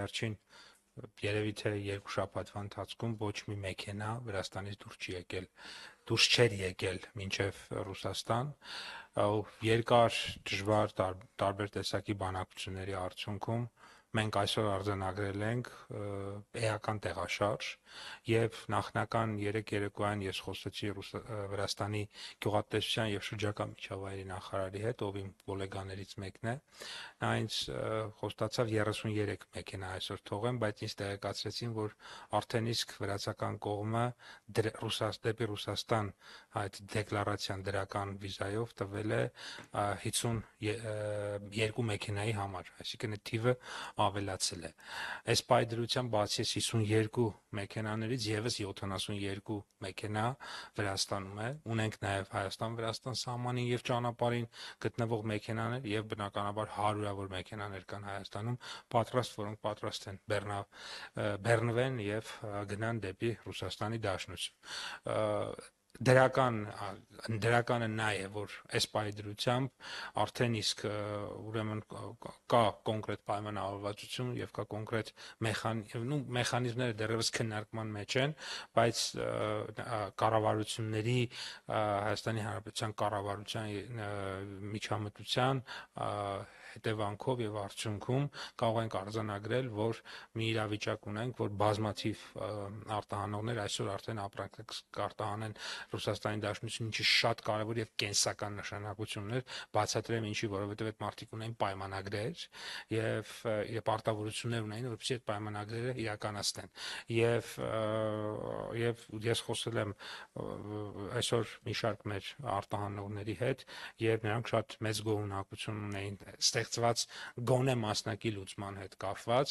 վերջին երևի թե 2 շաբաթվա ընթացքում ոչ մի մեքենա Վրաստանից դուրս չէր եկել մինչև Ռուսաստան, երկար դժվար տարբեր տեսակի բանակցությունների արդյունքում մենք այսօր արձանագրել ենք էական տեղաշարժ եւ նախնական 3 երեկոյան ես խոսեցի Վրաստանի գյուղատնտեսության եւ շրջակա միջավայրի նախարարի հետ, ով իմ գոլեգաներից մեկն է, նա ինձ խոստացավ 33 մեքենա այսօր թողեն, բայց ինձ տեղեկացրեցին, որ արդեն իսկ վրացական կողմը դեպի Ռուսաստան այդ դեկլարացիան դրական վիզայով տվել է 52 մեքենայի համար, այսինքն այդ թիվը ավելացել է։ Այս պայդրությամբ բացի 52 մեքենաներից եւս 72 մեքենա Վրաստանում է, ունենք նաեւ Հայաստան-Վրաստան սահմանին եւ ճանապարհին գտնվող մեքենաներ եւ բնականաբար հարյուրավոր մեքենաներ կան Հայաստանում որոնք պատրաստ են բեռնվեն եւ գնան դեպի Ռուսաստանի Դաշնություն։ Դրականը նա է, որ այս պայդրությամբ արդեն իսկ ուրեմն կա կոնկրետ պայմանավորվածություն եւ կա կոնկրետ մեխանիզմները դեռևս քննարկման մեջ են, բայց կառավարությունների Հայաստանի Հանրապետության կառավարության միջամտության հետևանքով եւ արդյունքում կարող ենք արձանագրել, որ մի իրավիճակ ունենք, որ բազմաթիվ արտահանողներ այսօր արդեն ապրանք կարտահանեն Ռուսաստանի Դաշնությունում, ինչի շատ կարեւոր եւ կենսական նշանակություն ուներ, բացատրեմ ինչի, որովհետեւ այդ մարդիկ ունեն պայմանագրեր եւ պարտավորություններ ունեն, որպեսզի այդ պայմանագրերը իրականացնեն։ Եվ ես խոսել եմ այսօր մի շարք մեր արտահանողների հետ եւ նրանք շատ մեծ գոհունակություն ունեին ստեղծված գոնե մասնակի լուծման հետ կապված